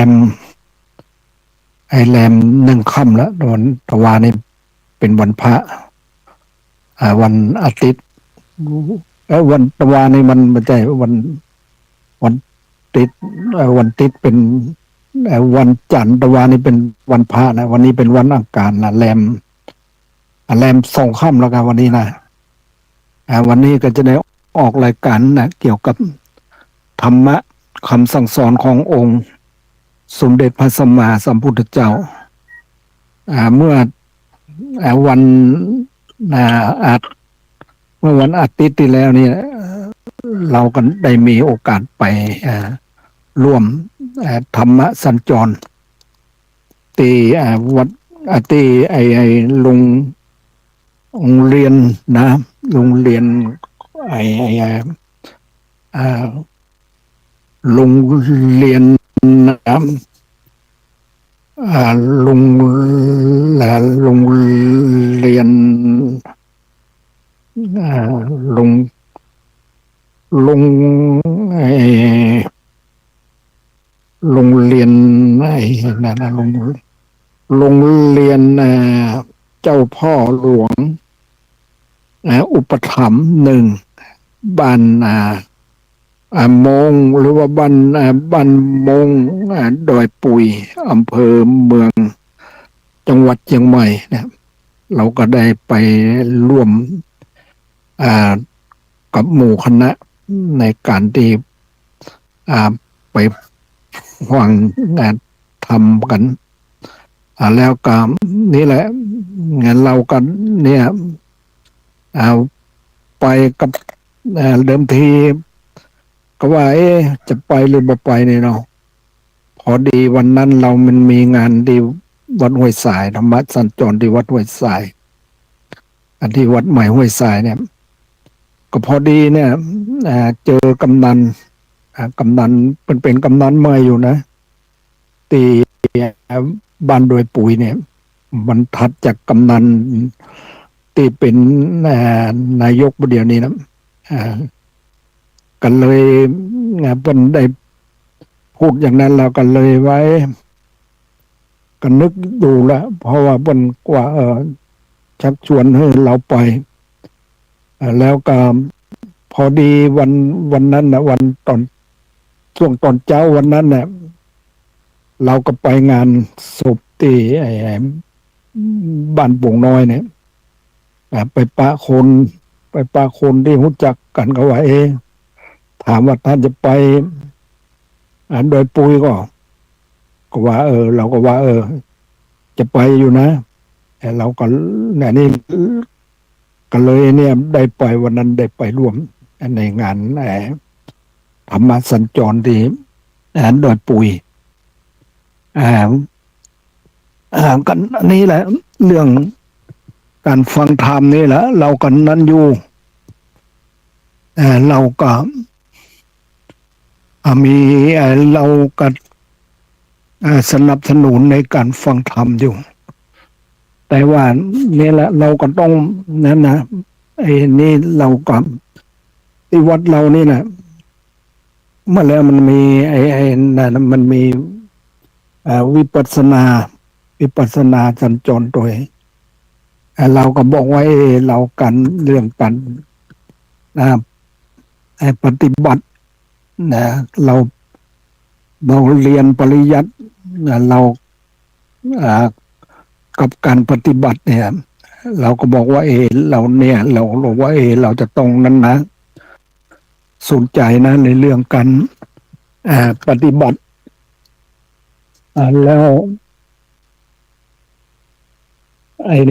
มแรมหนึ่งค่ำแล้ววันตะวานี่เป็นวันพระวันอาทิตย์วันตะวานี่มันไม่ใช่วันติดวันติดเป็นวันจันทร์ตะวานี่เป็นวันพระนะวันนี้เป็นวันอังคารนะแรมสองค่ำแล้วกันวันนี้นะวันนี้ก็จะได้ออกรายการนะเกี่ยวกับธรรมะคำสั่งสอนขององค์สมเด็จพระสัมมาสัมพุทธเจ้าเมื่อวันอาทเมื่อวันอาทิตย์ที่แล้วนี่เราก็ได้มีโอกาสไปร่วมธรรมะสัญจรที่วัดที่โรงเรียนนะโรงเรียนไอ้โรงเรียนนะโรงโรงเรียนโรงโรงโรงเรียนไอ้นั่นนะโรงเรียนเจ้าพ่อหลวงอุปถัมภ์หนึ่งบ้านมงหรือว่าบ้านมงดอยปุยอำเภอเมืองจังหวัดเชียงใหม่นะเราก็ได้ไปร่วมกับหมู่คณะในการที่ไปฟังงานทำกันแล้วก็นี่แหละงานเรากันเนี่ยไปกับเดิมทีก็ว่าจะไปหรือไม่ไปเนี่ยเนาะพอดีวันนั้นมันมีงานที่วัดห้วยสายธรรมะสัญจรที่วัดห้วยสายอันที่วัดใหม่ห้วยสายเนี่ยก็พอดีเนี่ยเจอกำนันเป็นกำนันใหม่อยู่นะตีบ้านโดยปุ๋ยเนี่ยมันถัดจากกำนันที่เป็นนายกเดียวนี้นะกันเลยเป็นได้พูดอย่างนั้นเรากันเลยไว้ก็นึกดูแลเพราะว่าเป็นกว่าชักชวนให้เราไปแล้วก็พอดีวันนั้นนะวันช่วงตอนเช้าวันนั้นเนี่ยเราก็ไปงานศพที่บ้านโป่งน้อยเนี่ยไปปะคนที่รู้จักกันก็ว่าถามว่าท่านจะไปโดยปุยก็ว่าเราก็ว่าจะไปอยู่นะแต่เราก็เนี่ยนี่ก็เลยเนี่ยได้ไปวันนั้นได้ไปร่วมในงานธรรมสัญจรที่โดยปุยกันอันนี้แหละเรื่องการฟังธรรมนี่แหละเรากันนั้นอยู่เราก็มีเราก็สนับสนุนในการฟังธรรมอยู่แต่ว่านี่แหละเราก็ต้องนั่นนะนี่เราก็ที่วัดเรานี่นะเมื่อแล้วมันมีนั่นมันมีวิปัสสนาสัญจรโดยเราก็บอกว่าเรากันเรื่องกันปฏิบัตินะเราเรียนปริยัติเรากับการปฏิบัติเนี่ยเราก็บอกว่าเราเนี่ยเราบอกว่าเราจะต้องนั้นนะสนใจนะในเรื่องการปฏิบัติแล้ว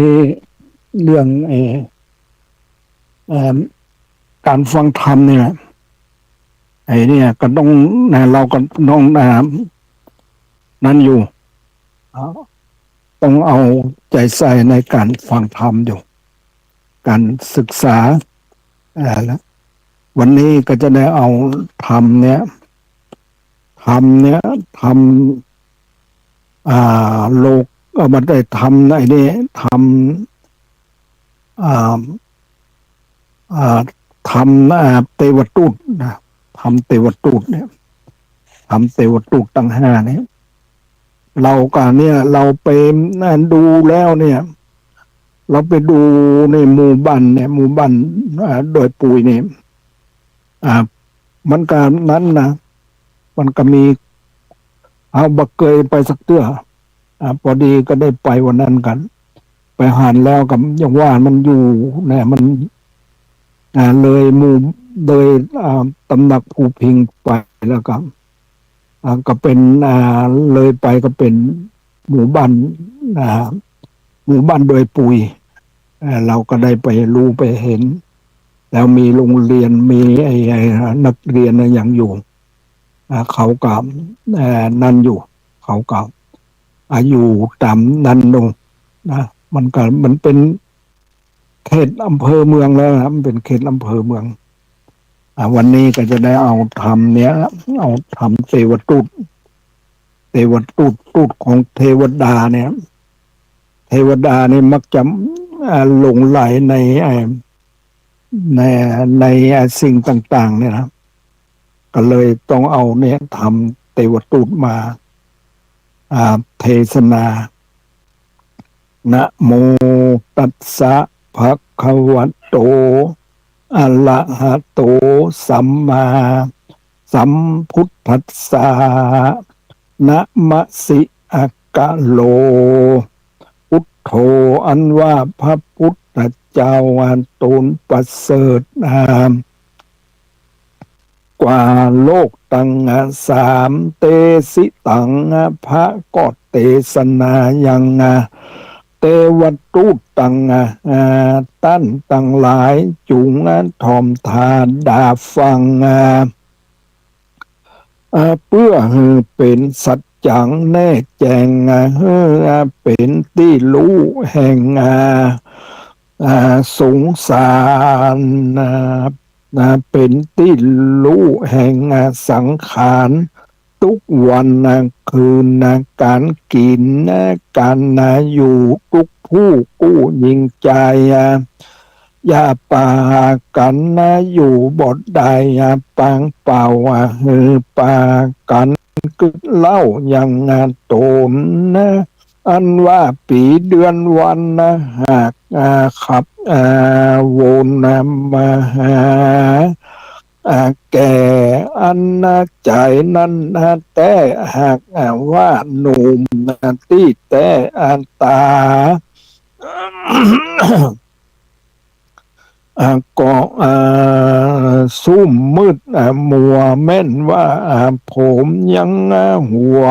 นี่เรื่องการฟังธรรมเนี่ยเนี่ยก็ต้องเราก็ต้องนั้นอยู่ต้องเอาใจใส่ในการฟังธรรมอยู่การศึกษาแล้ววันนี้ก็จะได้เอาธรรมเนี่ยโลกมาได้ทำในนี้ทำเทวตูตนะทำเทวตูตเนี่ยทำเทวตูตตั้ง5เนี่ย เรากันเนี่ยเราไปดูแล้วเนี่ยเราไปดูในหมู่บ้านเนี่ยหมู่บ้านโดยปุยเนี่ยอ่ามันก็นั้นนะมันก็มีเอาบักเกยไปสักเตื้อพอดีก็ได้ไปวันนั้นกันไปหานแล้วกับอย่างว่ามันอยู่เนี่ยมันเลยหมู่เลยตำหนักภูพิงไปแล้วก็ก็เป็นเลยไปก็เป็นหมู่บ้านอ่าหมู่บ้านโดยปุยเราก็ได้ไปรู้ไปเห็นแล้วมีโรงเรียนมีไอ้นักเรียนอย่างอยู่เขากับนั่นอยู่เขากับอายุตามนันลงนะมันเป็นเขตอำเภอเมืองแล้วครับมันเป็นเขตอำเภอเมืองวันนี้ก็จะได้เอาทำเนี้ยเอาทำเทวตูดของเทวดาเนี่ยเทวดาเนี่ยมักจะหลงไหลในในสิ่งต่างๆเนี่ยนะก็เลยต้องเอาเนี่ยทำเทวตูดมาเทศนานะโมตัสสะภะคะวะโตอะระหะโตสัมมาสัมพุทธัสสะนะมะสิอะกะโลพุทโธอันว่าพระพุทธเจ้าอันตนประเสริฐกว่าโลกตังสามเตสิตังพระก็เตสนายังเตวตูตังตั้นตังหลายจุงทอมทานดาฟังเพื่อเป็นสัจจังแน่แจงเป็นที่รู้แห่งสงสารเป็นที่รู้แห่งสังขารทุกวันคืนการกินการอยู่ทุกผู้กู้ยิงใจอย่าปากันอยู่บทใดปางเป่าปากันกึดเล่าอย่างตนอันว่าปีเดือนวันหากขับวนมาหาแก่อันใจนั้นแต่หากว่าหนุ่มที่แต่อันตาก็ซุ่มมืดมัวแม่นว่าผมยังหัว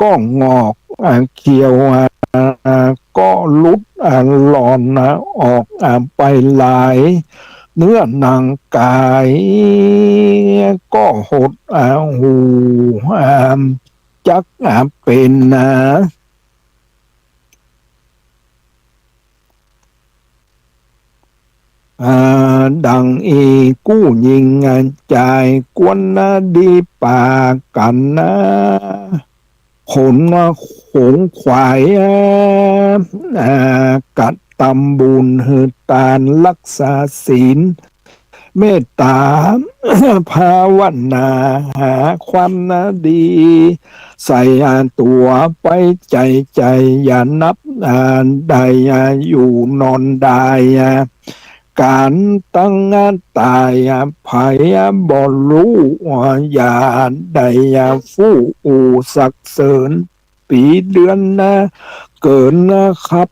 ก็งอกเขียวก็ลุดหลอนออกไปหลายเนื้อหนังกายก็หดหูจักเป็นดังกู้ยิงใจกวนดีป่ากันขนหงขวายกัดตำบุญหือตานรักษาศีลเมตตาภาวนาหาความดีใส่ตัวไปใจอย่านับได้อยู่นอนได้การตั้งงานตายภัยบ่รู้อย่าได้ฟู่สักเสริญปีเดือนเกินครับ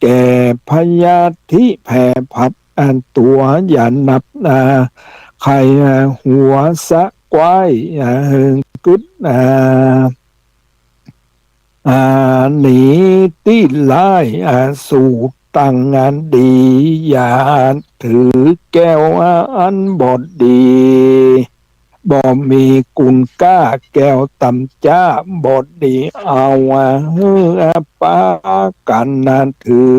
แก่พยาธิแผ่พับตัวอย่านับใครหัวสะกวายกึดหนีที่ไล่สู่ตั้งงานดีอย่าถือแก้วอันบอดดีบ่มีกุลก้าแก้วตำจ้าบอดดีเอาปากันถือ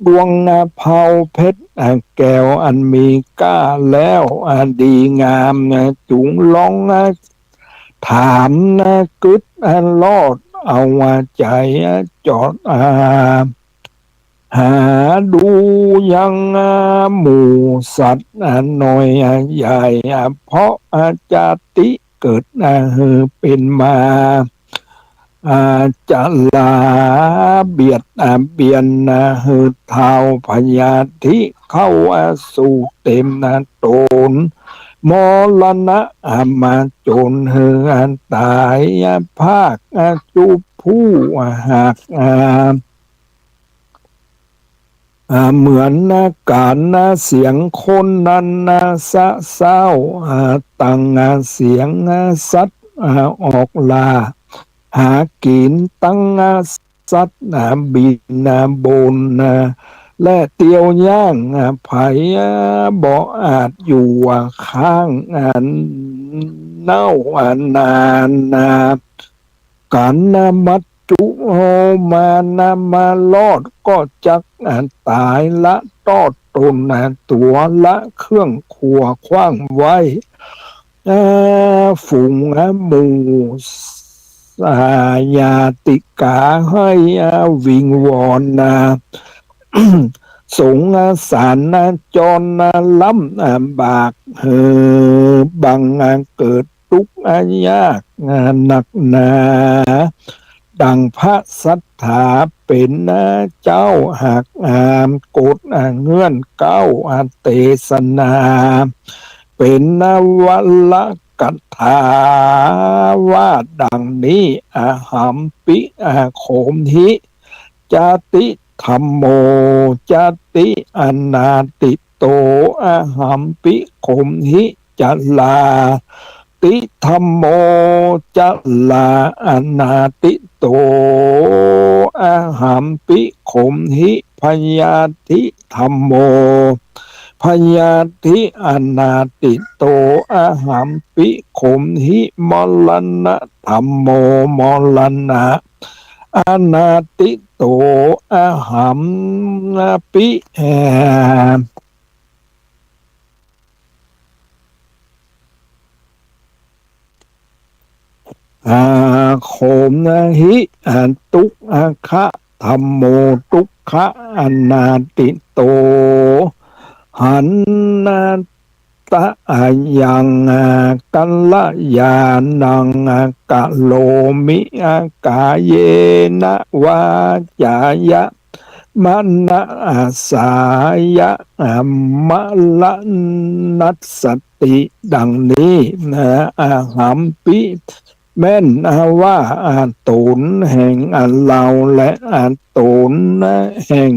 ดวงเผาเพชรแก้วอันมีก้าแล้วดีงามจุงลองถามกึดลอดเอาใจจอดหาดูยังหมู่สัตว์น้อยใหญ่เพราะอาจาติเกิดเป็นมา จะลาเบียดเบียนหือเท้าพญาธิเข้าสู่เต็มโตนมรณะมาจนเฮือนตายภาคจุผู้หักเหมือนการเสียงคนนั้นสะเศร้าตั้งเสียงสัตว์ออกลาหากินตั้งสัตว์บินบนและเตียวย่างไผ่บ่อาจอยู่ข้างเน่านานการมัดจุมามาลอดก็จักตายละตอดตนตัวละเครื่องขัวคว้างไว้ฝูงหมู่ญาติกาให้วิงวอนสงสารจรล้ำบากบังเกิดทุกข์ยากหนักหนาดังพระสัทธาเป็นเจ้าหากโกดเงื่อนเก้าเตสนาเป็นวัลกัตถาว่าดังนี้หัมปิโคมหิจติธรรมโมจติอนาติโตหัมปิโคมหิจัลลาติธรรมโมจัลลาอนาติโตหัมปิโคมหิพยาธิธรรมโมพยาธิอนาติโตหัมปิโคมหิมรณะธรรมโมมรณะอนาติโตหัมปิโคมหิทุกขะธรรมโมทุกขะอนาติโตหันตะยังกัลยาณังกะโลมิกาเยนะวาจายะมนะสายะมะละนัสสติดังนี้หัมปิแม่นว่าตนแห่งเราและตนแห่ง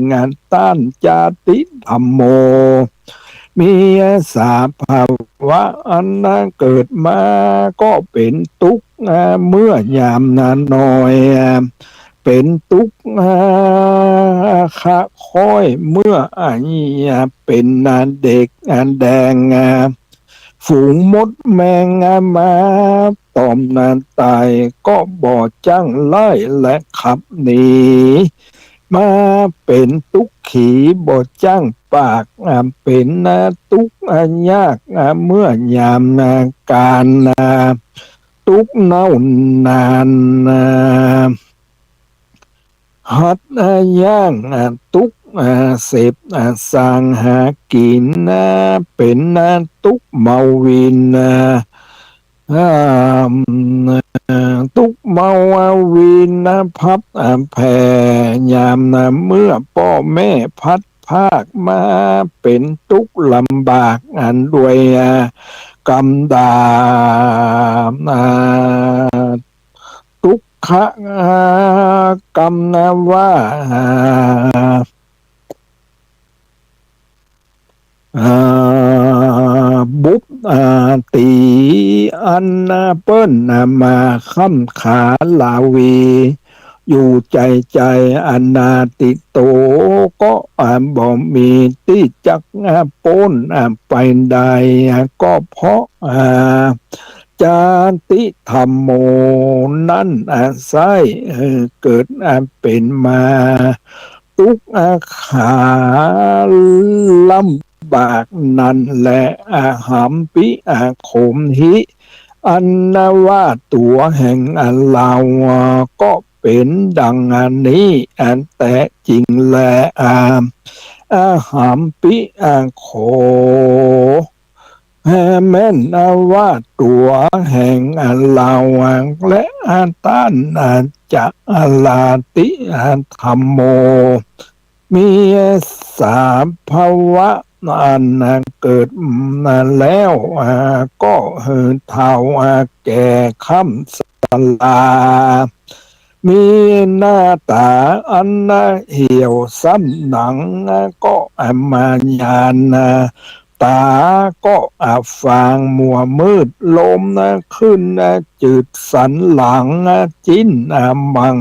ต้านจาติธรรมโมมีสาภาวะอันเกิดมาก็เป็นทุกข์เมื่อยามน้อยเป็นทุกข์ค่อยเมื่อเป็นเด็กแดงฝูงมดแมงมาตอมตายก็บ่อจ้างไล่และขับหนีมาเป็นทุกขีบ่จ้างปากเป็นทุกยากเมื่อยามการทุกเน่านานหัดย่างทุกเสพสร้างหากินเป็นทุกเมาวินทุกเมาวินพับแผ่ยามเมื่อพ่อแม่พัดภาคมาเป็นทุกข์ลำบากด้วยกรรมดาทุกขกรรมว่าบุบตีอันเปิ้นมาค้ำขาลาวีอยู่ใจอนาติโตก็บ่มีที่จักป้นไปใดก็เพราะจาติธรรมโมนั้นไส้เกิดเป็นมาทุกขาลำบากนั่นแหละหัมปิโคมหิอันว่าตัวแห่งเราก็เป็นดังนี้แต่จริงแลหัมปิโค แม่นว่าตัวแห่งลาวังและต้านจะลาติธรรมโมมีสามภาวะเกิดแล้วก็เท่าแก่ค่ำสลามีหน้าตาอันเหี่ยวซ้ำหนังก็มายานตาก็ฟางมัวมืดลมขึ้นจืดสันหลังจิ้นมัง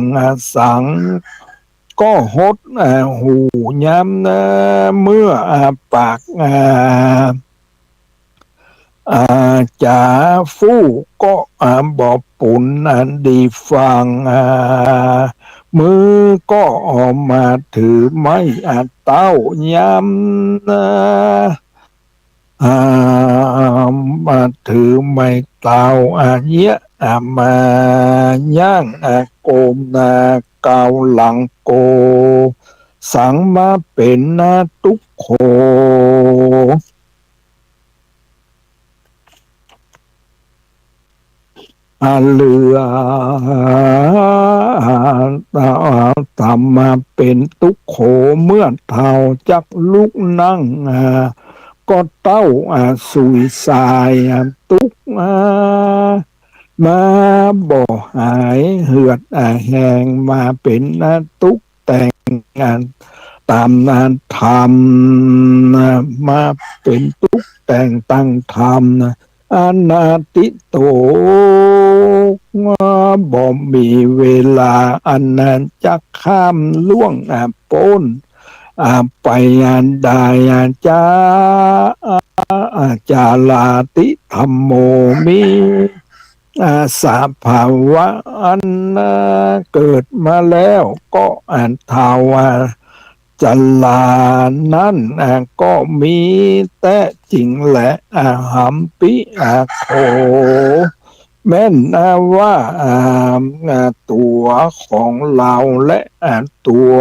สังก็หดหูย้ำเมื่อปากจ่าฟู่ก็บอกปุ่นดีฟังมือก็ออกมาถือไม้เต้าย้ำมาถือไม้เต้าเยอะมาย่างโกมเกาหลังโกสังมาเป็นตุกโคเรือทำมาเป็นตุกโขเมื่อเท่าจักลุกนั่งก็เต้าสุยสายตุกมาบ่หายเหือดแหงมาเป็นตุกแต่งงานตามนานธรรมมาเป็นตุกแต่งตั้งธรรมอนาติโตบ่มีเวลาอันนั้นจะข้ามล่วงพ้นไปได้จาลาติธรรมโมมีสภาวะอันเกิดมาแล้วก็ทาวาจัลลานั้นก็มีแต่จริงแหละหัมปิโคแม่นว่าตัวของเราและตัว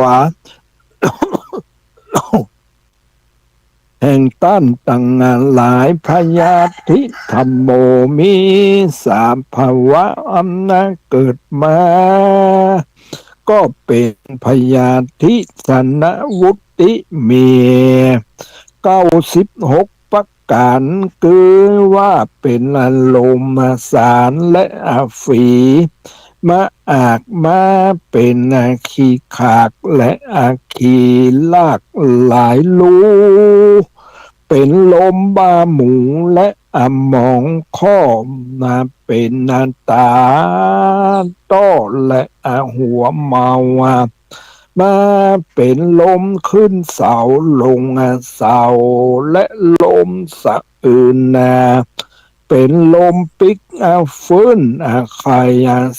แห่งต้านตั้งหลายพยาธิธรรมโมมีสามภาวะอันเกิดมาก็เป็นพยาธิสนวุติเมี96ประการคือว่าเป็นลมสารและฝีมามาเป็นขี้ขากและขี้ลากหลายลูเป็นลมบาหมูและหมองข้อมาเป็นตาต้อและหัวเมามาเป็นลมขึ้นเสาลงเสาและลมสะอื่นเป็นลมปิกฟื้นไข่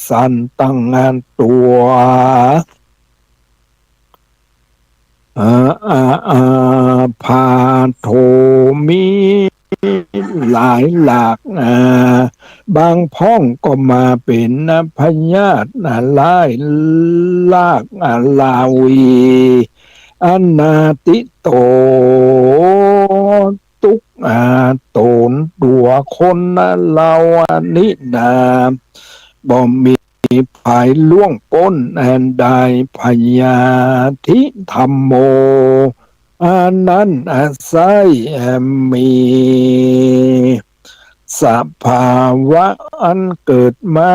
สันตั้งงานตัวพาโทมีหลายหลากบางพ้องก็มาเป็นพญาติลายลากลาวีอนาติโตตุกโตนตัวคนเรานินาบ่มีภายล่วงพ้นใดพยาธิธรรมโมอันนั้นอาศัยมีสภาวะอันเกิดมา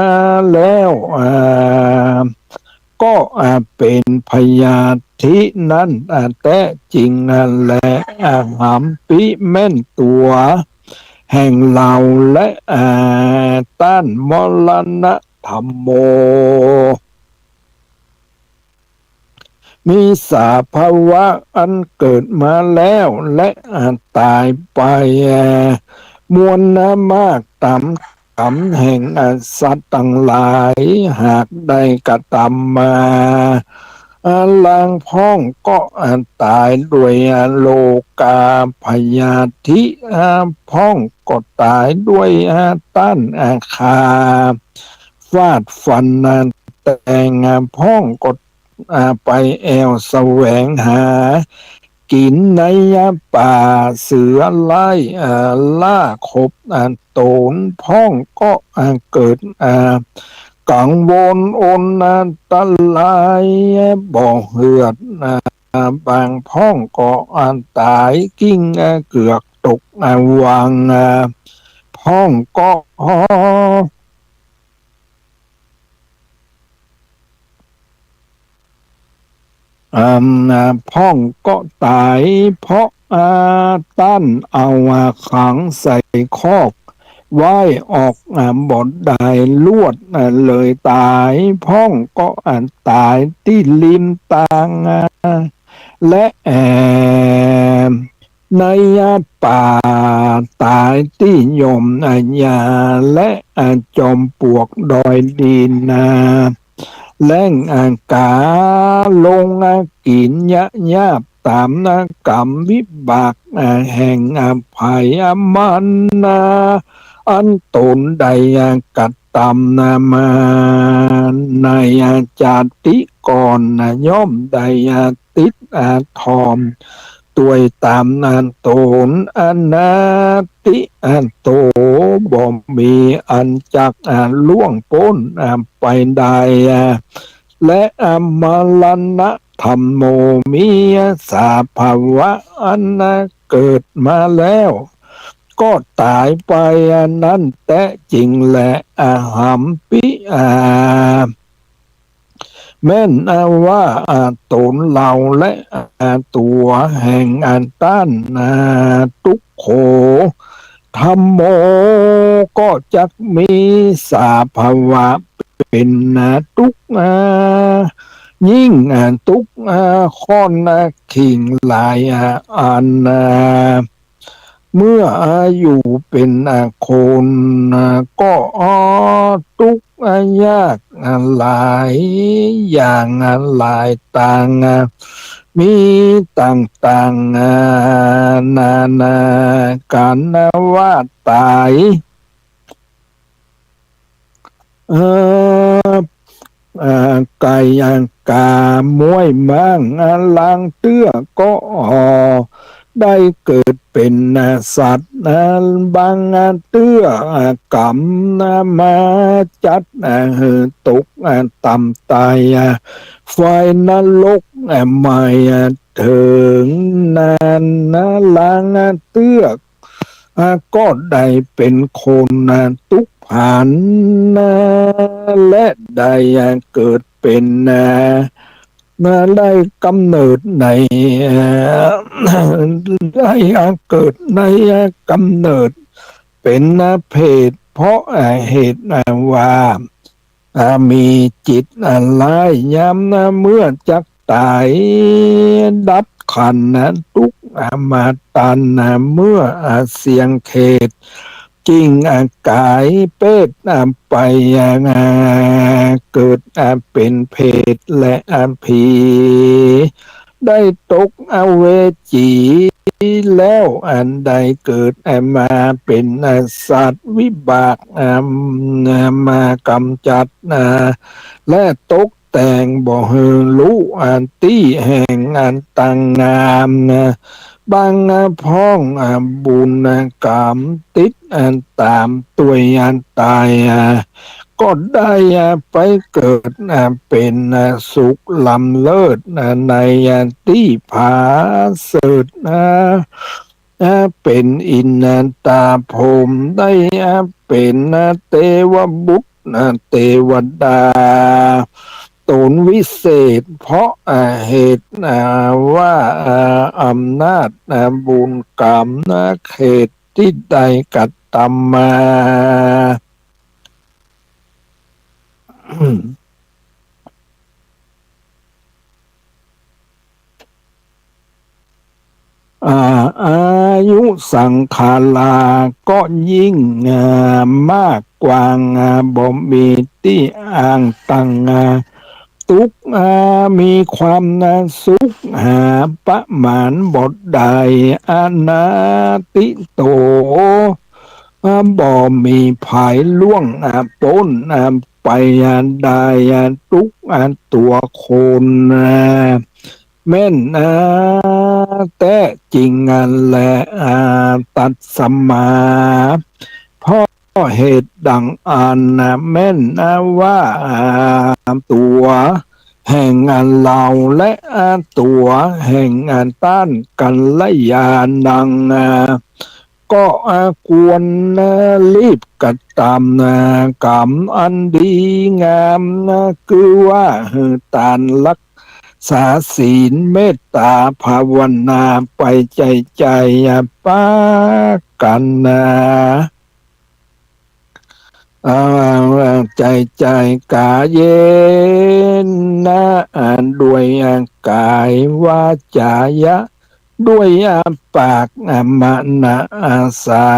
แล้วก็เป็นพยาธินั้นแต่จริงนั่นแหละหัมปิแม่นตัวแห่งเราและต้านมรณะธรรมโมมีสภาวะอันเกิดมาแล้วและตายไปมวลมากต่ำกรรมแห่งสัตว์ทั้งหลายหากได้กระทำมาลางพ้องก็ตายด้วยโลกาพยาธิพ้องก็ตายด้วยต้านคาฟาดฟันแต่งพ้องก็ไปแอวแสวงหา กินในป่าเสือไล่ล่าขบโตนพ้องก็เกิดกังวลอนตะลายบ่เหือดบางพ้องก็ตายกิ้งเกือกตกวางพ้องก็พ้องก็ตายเพราะตั้นเอาขังใส่คอกไว้ออกบทได้ลวดเลยตายพ้องก็ตายที่ริมตางและในป่าตายที่ยมยาและจอมปลวกดอยดินแล้งกาลงกินยะยาบตามกรรมวิบากแห่งภัยมันอันตนใดกัดตำมาในจาติก่อนย่อมใดติดทอมตัวยตามตนอนาติโตบ่มีอันจักล่วงพ้นไปได้และมรณะธรรมโมมีสาภาวะอันเกิดมาแล้วก็ตายไปนั้นแต่จริงแหละหัมปิแม่นว่าตนเราและตัวแห่งต้านทุกโขธรรมโมก็จักมีสาภาวะเป็นทุกยิ่งทุกข้อนขิงหลายอันเมื่ออายุเป็นคนก็ทุกยากหลายอย่างหลายต่างมีต่างนานาการว่าตายไก่กามวยมั่งลางเตื้อก็ได้เกิดเป็นสัตว์บางเตื้อกรรมมาจัดตกต่ำตายไฟนรกไม่ถึงนานลางเตื้อก็ได้เป็นคนทุกผันและได้เกิดเป็นได้กำเนิดในได้เกิดในกำเนิดเป็นเพศเพราะเหตุว่ามีจิตลายย้ำเมื่อจักตายดับขันทุกมาตันเมื่อเสียงเขตจริงกายเป็ดไปเกิดเป็นเพศและผีได้ตกเวจีแล้วอันใดเกิดมาเป็นสัตว์วิบากมากำจัดและตกแต่งบ่เฮรู้ตี้แห่งตังงามบางพ้องบุญกรรมติดตามตัวตายก็ได้ไปเกิดเป็นสุขลำเลิศในที่ผาเสดเป็นอินตาพรหมได้เป็นเทวบุตรเทวดาตนวิเศษเพราะเหตุว่าอำนาจบุญกรรมเขตที่ได้กัดตำมาอายุสังขาราก็ยิ่งมากกว่าบ่มีที่อ้างตั้งทุกมีความสุขหาประมาณบทใดอนาติโตบ่มีภายล่วงพ้นไปได้ทุกตัวคนแม่น แต่จริงและตัดสมมาเพราะเหตุดังอันแม่นว่าตัวแห่งเราและตัวแห่งต้านกันและยานังก็ควรรีบกระทำกรรมอันดีงามคือว่าตานรักษาศีลเมตตาภาวนาไปใจป้ากันใจกาเย็นนะด้วยกายวาจายะด้วยปากมนะสา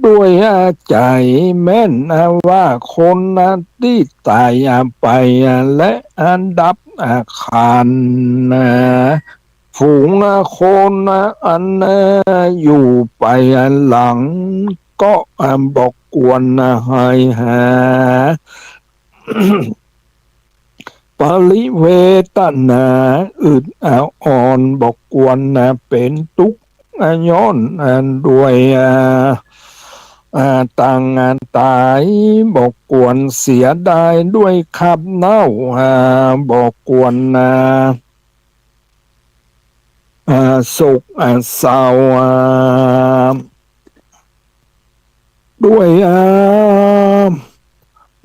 ด้วยใจแม่นว่าคนที่ตายไปและอันดับขันฝูงคนอันอยู่ไปหลังก็บอกกวนให้หา ปริเวตนาอึดอ่อนบอกกวนเป็นทุกข์ย้อนด้วยต่างงานตายบอกกวนเสียดายด้วยขับเน่าบอกกวนสุขเศร้าด้วย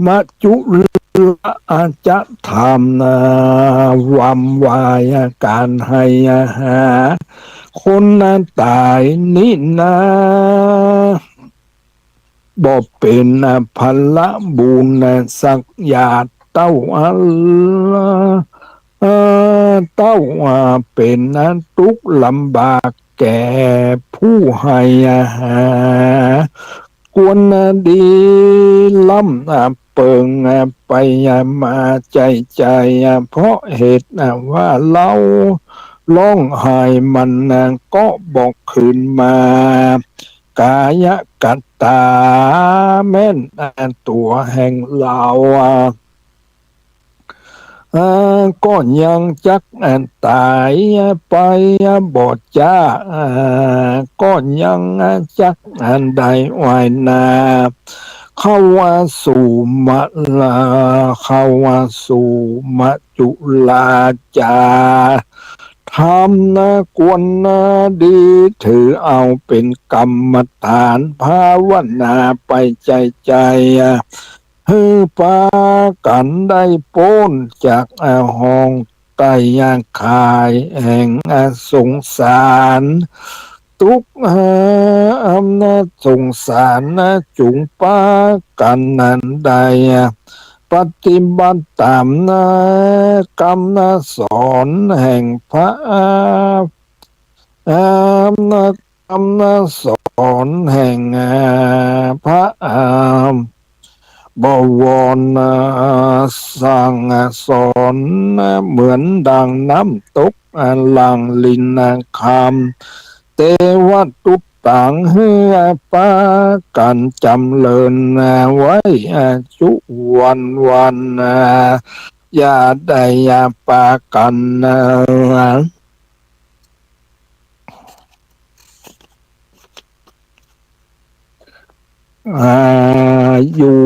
มัจจุอาจจะทำวำวายการให้หาคนตายนี่นะบ่เป็นพละบุญสักญาติเต้าเต้าเป็นทุกข์ลำบากแก่ผู้ให้หากวนดีล้ำเปิงไปมาใจเพราะเหตุว่าเราร้องไห้มันก็บอกคืนมากายกัตตาแม่นตัวแห่งเราก็ยังจักตายไปบอดจ้าก็ยังจักใดวายนาเข้าว่าสู่มะลาเข้าว่าสู่มัจจุลาจาทำกวนดีถือเอาเป็นกรรมฐานภาวนาไปใจฮือปากันได้พ้นจากห้องไตยางคายแห่งสงสารทุกอำนาจสงสารจุงปากันนั้นใดปฏิบัติตามกรรมสอนแห่งพระกรรมสอนแห่งพระบวรสั่งสอนเหมือนดังน้ำตกหลังลินคำเทวตุปต่างเฮือปากันจำเลินไว้จุวันอย่าได้อย่าปากันอยู่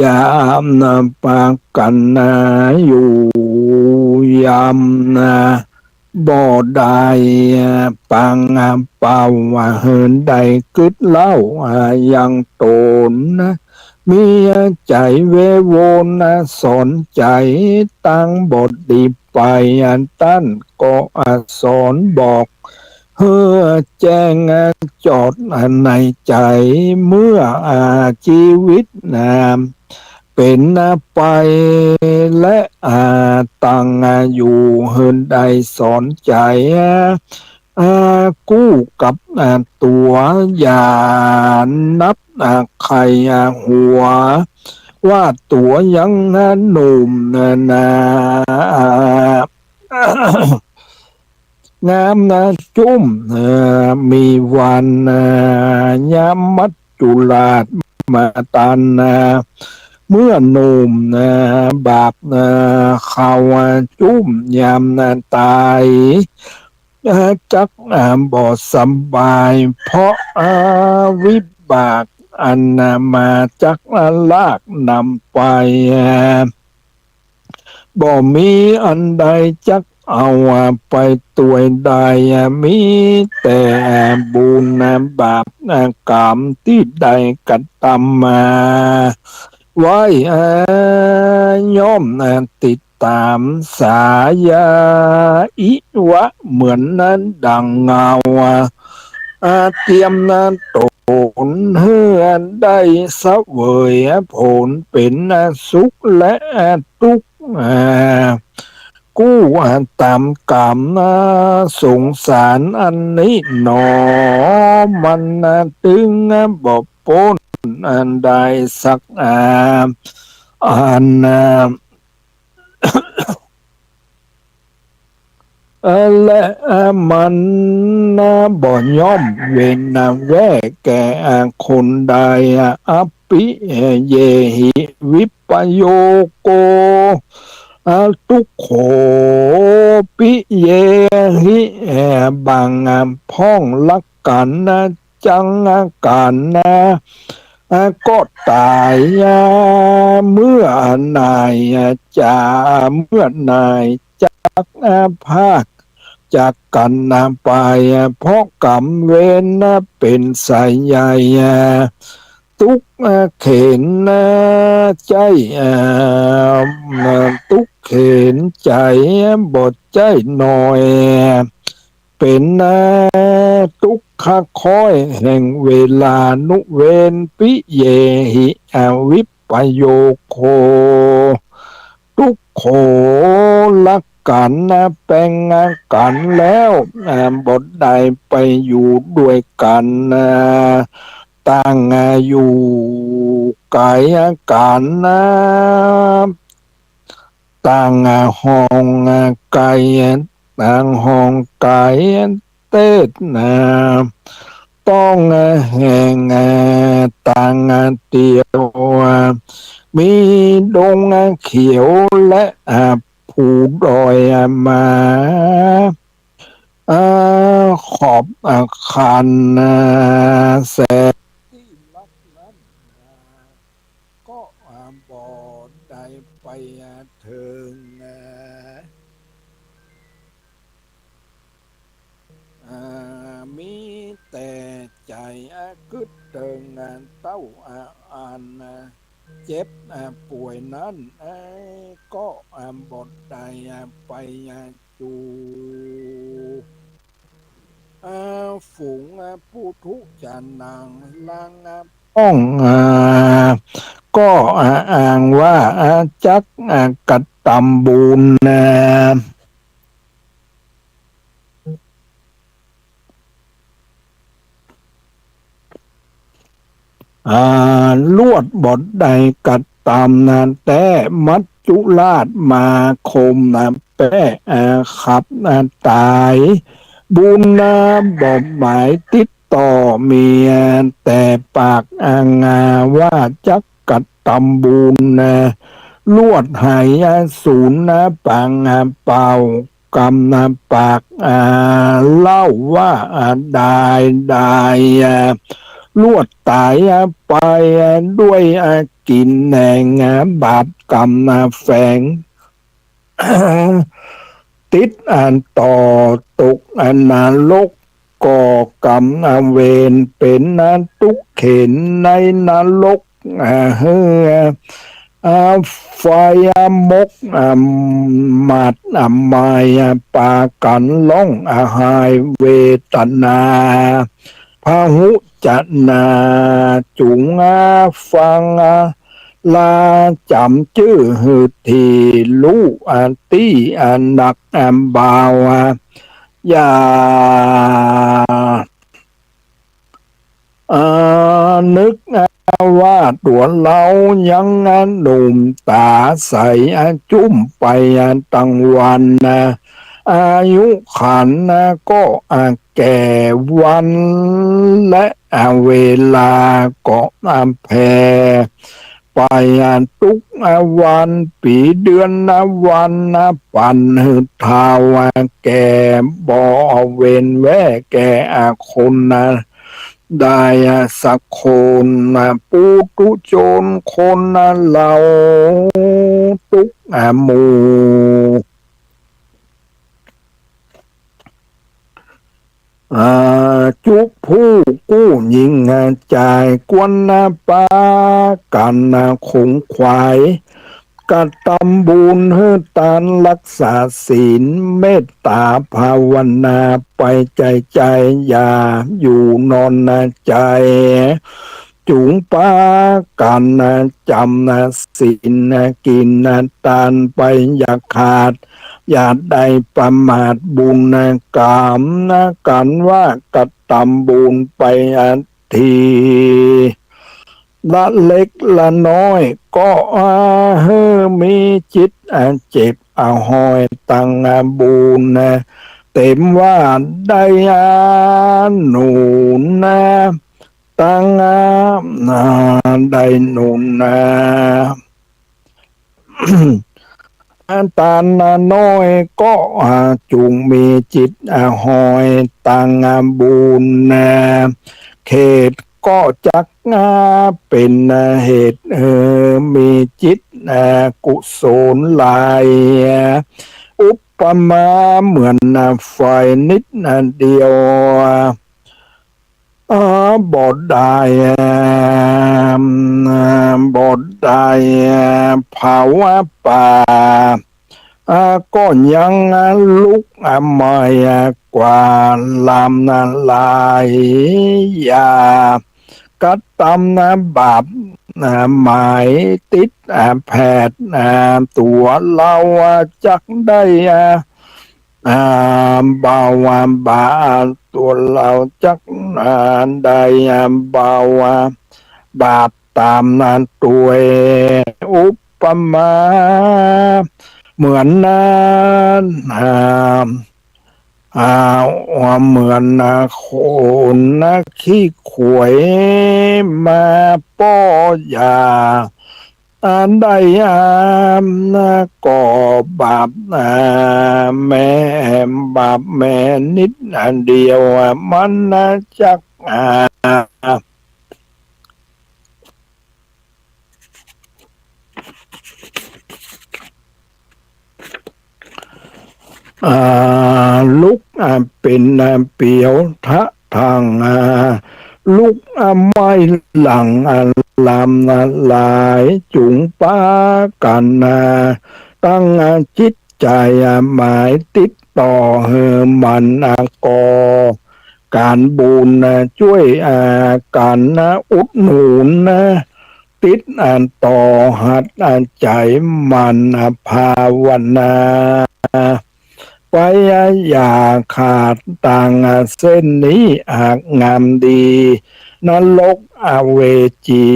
ยามปากันอยู่ยามบ่ได้ปังเป่าเหินใดกึดเล่ายังโตนมีใจเวโวนสอนใจตั้งบทดีไปตั้นก็สอนบอกเพื่อแจ้งจอดในใจเมื่อชีวิตเป็นไปและตั้งอยู่เหินใดสอนใจกู้กับตัวอย่านับใครหัวว่าตัวยังหนุ่มงามจุ้มมีวันยามมัจจุราชมาตัน เมื่อหนุ่มบาปเขาจุ่มยามตายจักบ่สำบายเพราะวิบากอันมาจักลากนำไปบ่มีอันใดจักเอาไปตัวใดมีแต่บุญบาปกรรมที่ใดกระทำมาไว้ย่อมติดตามสายาอิวะเหมือนนั้นดังเงาเตรียมนั้นโตนเฮือนได้เสวยผลเป็นสุขและทุกข์กู้ตามกรรมสงสารอันนี้หนอมันตึงบ่พ้นอันใดสักอันและมันบ่ย่อมเว้นแว่แก่คนใดอัปปิเยหิวิปโยโกทุกโขปิเยหิบางพ้องลักกันจังกันก็ตายเมื่อนายจะเมื่อนายจากภาคจากกันไปเพราะกรรมเวรเป็นสายใหญ่ทุกเข็นใจทุกเข็นใจบดใจหน่อยเป็นทุกขคอยแห่งเวลานุเวนปิเยหิวิปโยโคทุกโขลักกันแปลงกันแล้วบทใดไปอยู่ด้วยกันต่างอยู่กายกันต่างห้องกายต่างห้องกายเต้นต้องแห่งต่างเตียวมีดงเขียวและผูดอยมาขอบคันแสงที่ลักนั้นก็บ่ได้ไปถึงมีแต่ใจกึดเติงเต้าอันเจ็บป่วยนั้นก็บดใดไปจูฝูงผู้ทุกข์จะนางลังป้องก็อ้างว่าจักกัดตำบุญลวดบทใดกัดตามแต่มัจจุราชมาคมแปะขับตายบุญบอกหมายติดต่อเมียแต่ปากงาว่าจักกัดตำบุญลวดหายศูนย์ปางเป่ากำปากเล่าว่าได้ลวดตายไปด้วยกินแหงบาปกรรมแฝงติดต่อตกนรกก่อกรรมเวรเป็นทุกข์เข็นในนรกเฮือไฟมกมัดมายปากันล่องหายเวทนาพาหุจันนาจุงฟังลาจำชื่อหือทีรู้ตีหนักบาวอย่านึกว่าตัวเรายังหนุ่มตาใสจุ้มไปตั้งวันอายุขันก็แก่วันและเวลาก็แผ่ไป ทุกวันปีเดือนวันปันทาวแก่บ่เว้นแว่แก่คนได้สักคนปุตุชนคนเราทุกหมู่จุกผู้กู้ยิงจ่ายกวนปากันคงควายกตำบุญเฮตานรักษาศีลเมตตาภาวนาไปใจอย่าอยู่นอนใจจุงปากันจำศีลกินตานไปอย่าขาดอย่าได้ประมาทบุญกามกันว่ากตำบุญไปทีละเล็กละน้อยก็มีจิตเจ็บหอยตั้งบุญเต็มว่าได้หนุนตั้งได้หนุนตาน้อยก็จุงมีจิตหอยตั้งบุญเขตก็จักเป็นเหตุมีจิตกุศลลายอุปมาเหมือนไฟนิดเดียวบ่ได้บ่ได้เผาป่าก็ยังลุกไม่กว่าลำลายยากัดตำบาปหมายติดแผดตัวเราจักได้เบาบาตัวเราจักได้เบาบาปตามนั้นตัวอุปมาเหมือนนั้นเหมือนคนขี้ขวยมาป้อยาได้ก็บาปแม่บาปแม่นิดเดียวมันจักลุกเป็นเปียวทะทางลุกไม่หลังลำลายจุงป้ากันตั้งจิตใจหมายติดต่อมันกอการบุญช่วยกันอุดหนุนติดต่อหัดใจมันภาวนาไปอย่าขาดต่างเส้นนี้หากงามดีนรกเวจี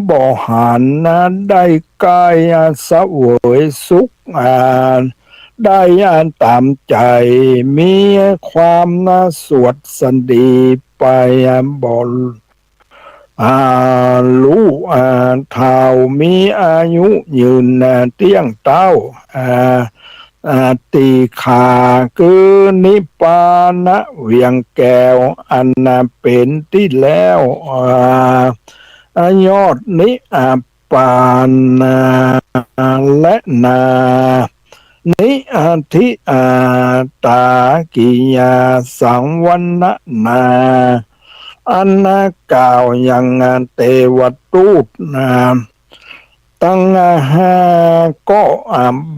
บ่หันได้กายสวยสุขได้ตามใจมีความสวดสันดีไปบ่รู้เท่ามีอายุยืนเตี้ยงเต้าตีขาคือนิพพานะเวียงแก้วอันเป็นที่แล้วยอดนิปานและนานิธิตากิยาสังวันนาอันกล่าวอย่างเทวทูตตั้งก็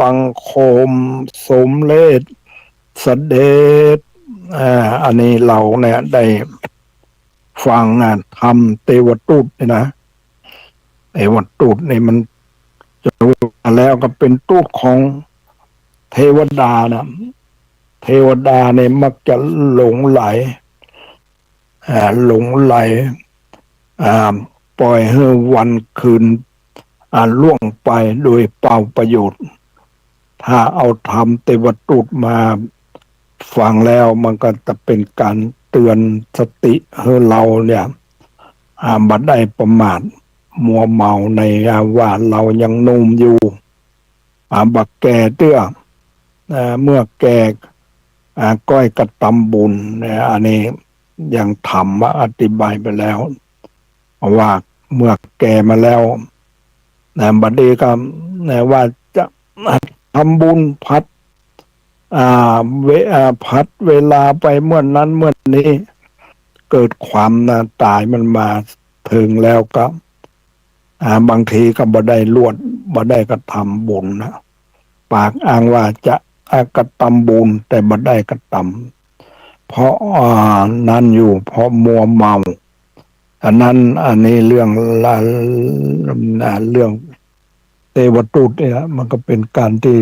บังคมสมเลศเสด็จอันนี้เราเนี่ยได้ฟังทำเทวทูตนี่นะเทวทูตนี่มันจะรู้แล้วก็เป็นทูตของเทวดานะเทวดาเนี่ยมักจะหลงไหลปล่อยให้วันคืนล่วงไปโดยเปล่าประโยชน์ถ้าเอาธรรมเทวทูตมาฟังแล้วมันก็จะเป็นการเตือนสติให้เราเนี่ยบัดได้ประมาท มัวเมาในว่าเรายังหนุ่มอยู่บักแก่เตื้อเมื่อแก่ก้อยกระตำบุญอันนี้ยังธรรมอธิบายไปแล้วว่าเมื่อแก่มาแล้วบัดนี้ก็ว่าจะทำบุญพัดพัดเวลาไปเมื่อนั้นเมื่อนี้เกิดความตายมันมาถึงแล้วก็บางทีก็บ่ได้ลวดบ่ได้กระทำบุญนะปากอ้างว่าจะกระทำบุญแต่บ่ได้กระทำเพราะนั่นอยู่เพราะมัวเมาอันนี้เรื่องเรื่องเทวทูตเนี่ยมันก็เป็นการที่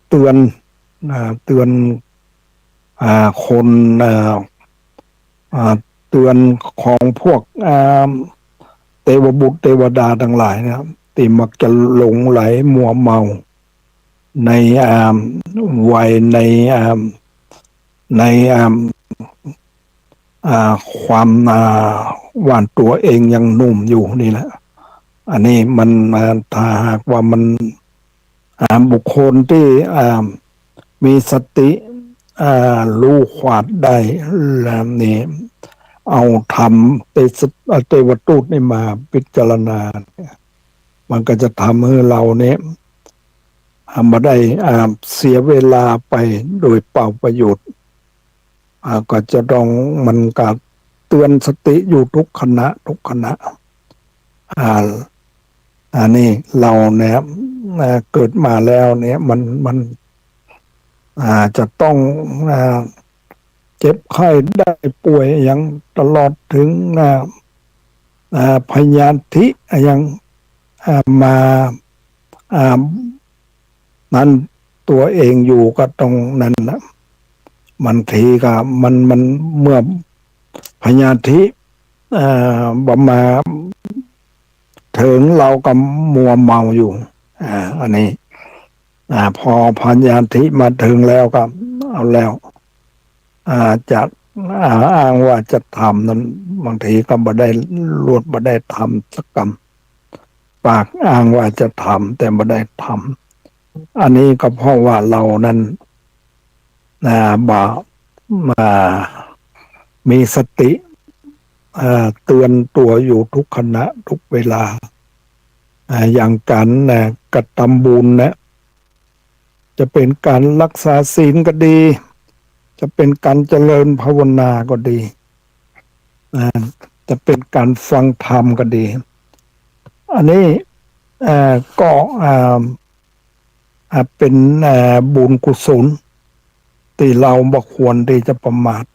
เตือนเตือนคนเตือนของพวกเทวบุตรเทวดาทั้งหลายนะครับที่มักจะหลงไหลมัวเมาในวัยในความว่านตัวเองยังหนุ่มอยู่นี่แหละอันนี้มันถ้าหากว่ามันบุคคลที่มีสติรู้ขวาดได้แล้วนี่เอาธรรมเทวทูตนี่มาพิจารณามันก็จะทำให้เราเนี่ยมาได้เสียเวลาไปโดยเปล่าประโยชน์ก็จะต้องมันก็เตือนสติอยู่ทุกขณะอันนี้เราเนี่ยเกิดมาแล้วเนี่ยมันจะต้องเจ็บไข้ได้ป่วยอย่างตลอดถึงพยาธิอย่างมานั้นตัวเองอยู่ก็ตรงนั้นนะมันทีก็มันเมื่อพยาธิบ่มาถึงเราก็มัวเมาอยู่อันนี้พอพยาธิมาถึงแล้วก็เอาแล้วจะอ้างว่าจะทำนั้นบางทีก็บ่ได้ลวดบ่ได้ทำสักกรรมปากอ้างว่าจะทำแต่บ่ได้ทำอันนี้ก็เพราะว่าเรานั้นมีสติเตือนตัวอยู่ทุกขณะทุกเวลาอย่างการกระทำบุญนะจะเป็นการรักษาศีลก็ดีจะเป็นการเจริญภาวนาก็ดีจะเป็นการฟังธรรมก็ดีอันนี้ก็เป็นบุญกุศลที่เราบ่ควรที่จะประมาท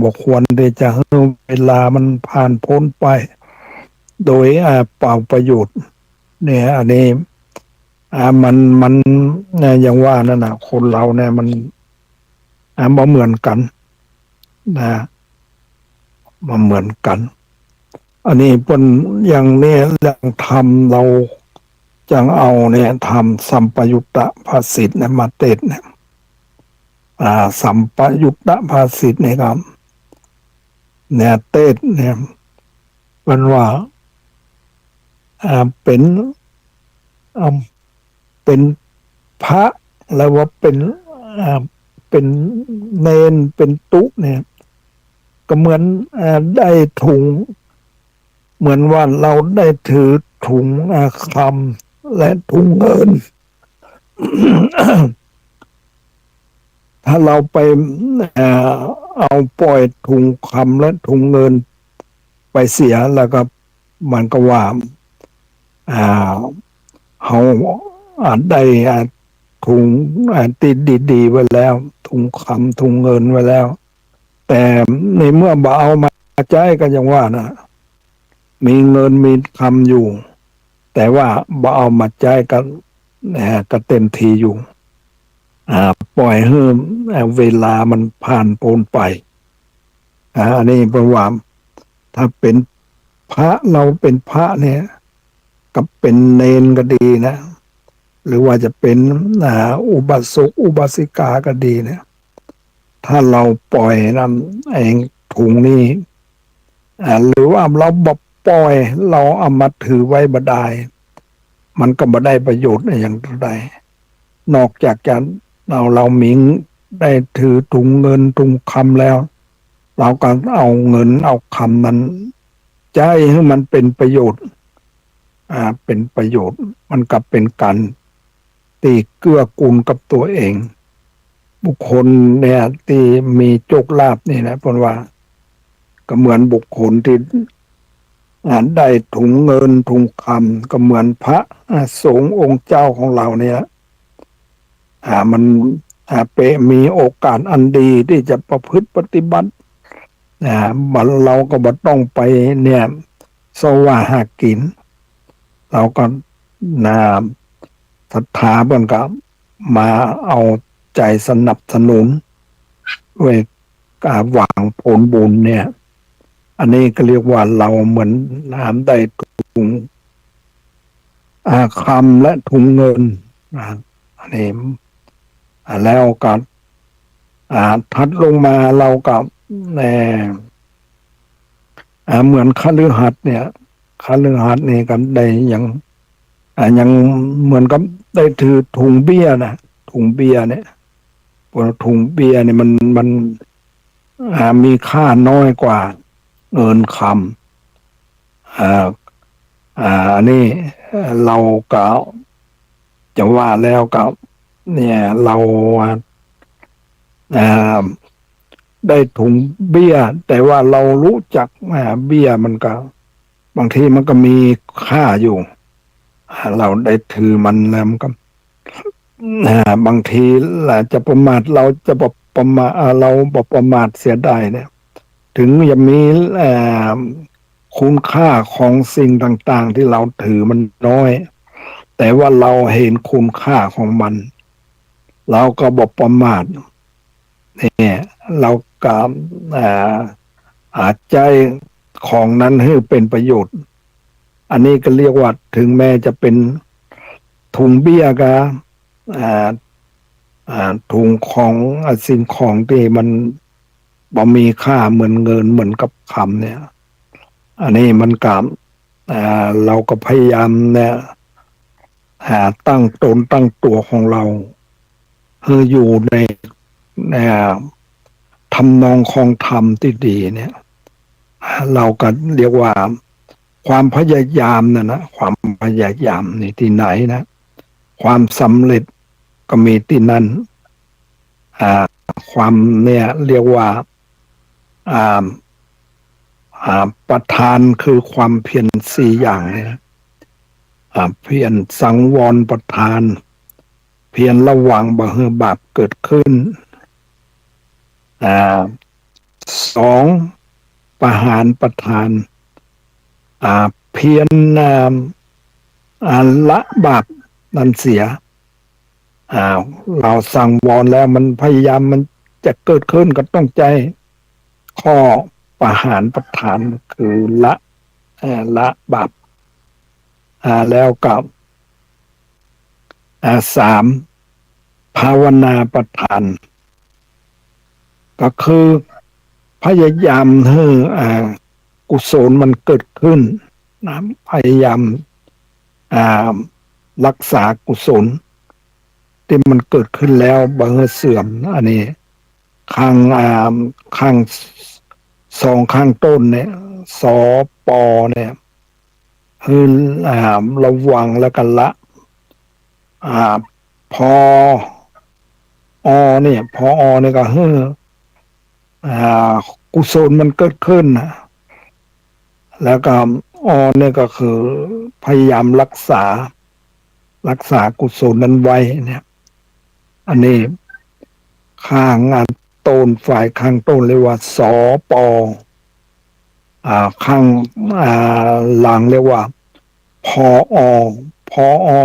บ่ควรที่จะให้เวลามันผ่านพ้นไปโดยเปล่าประโยชน์เนี่ยอันนี้มันอย่างว่านั่นนะคนเราเนี่ยมันบ่เหมือนกันนะบ่เหมือนกันอันนี้เป็นอย่างนี้เรื่องธรรมเราจังเอาเนี่ยธรรมสัมปยุตตภาสิทธิ์มาเทศน์เนี่ยสัมปยุตตภาสิทธิ์เนี่ยครับเนี่ยเทศน์เนี่ยมันว่าเป็นพระแล้วว่าเป็นเนนเป็นตุเนี่ยก็เหมือนได้ถุงเหมือนว่าเราได้ถือถุงคำและถุงเงิน ถ้าเราไปเอาปล่อยถุงคำและถุงเงินไปเสียแล้วก็มันก็ว่าเขาได้ถุงติดดีๆไว้แล้วถุงคำถุงเงินไว้แล้วแต่ในเมื่อบ่เอามาใช้ก็ยังว่านะมีเงินมีคำอยู่แต่ว่าบ่เอามาใช้ก็เต็มทีอยู่ปล่อยให้เวลามันผ่านพ้นไปอันนี้เพราะว่าถ้าเป็นพระเราเป็นพระเนี่ยกับเป็นเนนก็ดีนะหรือว่าจะเป็นอุบาสกอุบาสิกาก็ดีเนี่ยถ้าเราปล่อยเองถุงนี้หรือว่าเราบอก ปล่อยเราเอามาถือไว้บ่ได้มันก็บ่ได้ประโยชน์อย่างใดนอกจากจะเรามีได้ถือถุงเงินถุงคำแล้วเราก็เอาเงินเอาคำนั้นใจให้มันเป็นประโยชน์เป็นประโยชน์มันก็เป็นการตีเกื้อกูลกับตัวเองบุคคลเนี่ยที่มีโชคลาภนี่นะเพราะว่าก็เหมือนบุคคลที่ได้ถุงเงินถุงคำก็เหมือนพระสงฆ์องค์เจ้าของเราเนี่ยมันมีโอกาสอันดีที่จะประพฤติปฏิบัติเราก็บ่ต้องไปเนี่ยสวาหากินเราก็ศรัทธาเบิ่งก็มาเอาใจสนับสนุนด้วยการหวังผลบุญเนี่ยอันนี้ก็เรียกว่าเราเหมือนได้ถุงคำและถุงเงินอันนี้แล้วก็ทัดลงมาเรากับเหมือนคฤหัสถ์เนี่ยคฤหัสถ์นี่ก็ได้ยังเหมือนกับได้ถือถุงเบียร์นะถุงเบียร์เนี่ยพอถุงเบียร์เนี่ยมันมีค่าน้อยกว่าเงินคำอันนี้เราก็จะว่าแล้วก็เนี่ยเราได้ถุงเบียร์แต่ว่าเรารู้จักเบียร์มันก็บางทีมันก็มีค่าอยู่เราได้ถือมันแล้วมันก็บางทีจะประมาทเราจะประมาทเราประมาทเสียดายเนี่ยถึงจะมีคุณค่าของสิ่งต่างๆที่เราถือมันน้อยแต่ว่าเราเห็นคุณค่าของมันเราก็บอกประมาทเนี่ยเราก็ใจของนั้นให้เป็นประโยชน์อันนี้ก็เรียกว่าถึงแม้จะเป็นถุงเบี้ยก็ถุงของสิ่งของที่มันบ่มีค่าเหมือนเงินเหมือนกับคำเนี่ยอันนี้มันกับเราก็พยายามเนี่ยตั้งตนตั้งตัวของเราคืออยู่ในทำนองของธรรมที่ดีเนี่ยเราก็เรียกว่าความพยายามนะความพยายามนี่ที่ไหนนะความสำเร็จก็มีที่นั่นความเนี่ยเรียกว่าประธานคือความเพียรสี่อย่างเนี่ยเพียรสังวรประธานเพียรระวังบ่ให้บาปเกิดขึ้นสองประหารประธานเพียรละบาปนั้นเสียเราสั่งวอนแล้วมันพยายามมันจะเกิดขึ้นก็ต้องใจข้อประหารประธานคือละบาปแล้วกับสามภาวนาประธานก็คือพยายามให้กุศลมันเกิดขึ้นนะพยายามรักษากุศลที่มันเกิดขึ้นแล้วบ่ให้เสื่อมอันนี้ข้างสองข้างต้นเนี่ยสปเนี่ยคือระวังแล้วกันละพอเนี่ยพอเนี่ยก็คือกุศลมันเกิดขึ้นนะแล้วก็เนี่ยก็คือพยายามรักษากุศลนั้นไว้เนี่ยอันนี้ข้างต้นฝ่ายข้างต้นเรียกว่าสปข้างหลังเรียกว่าพอ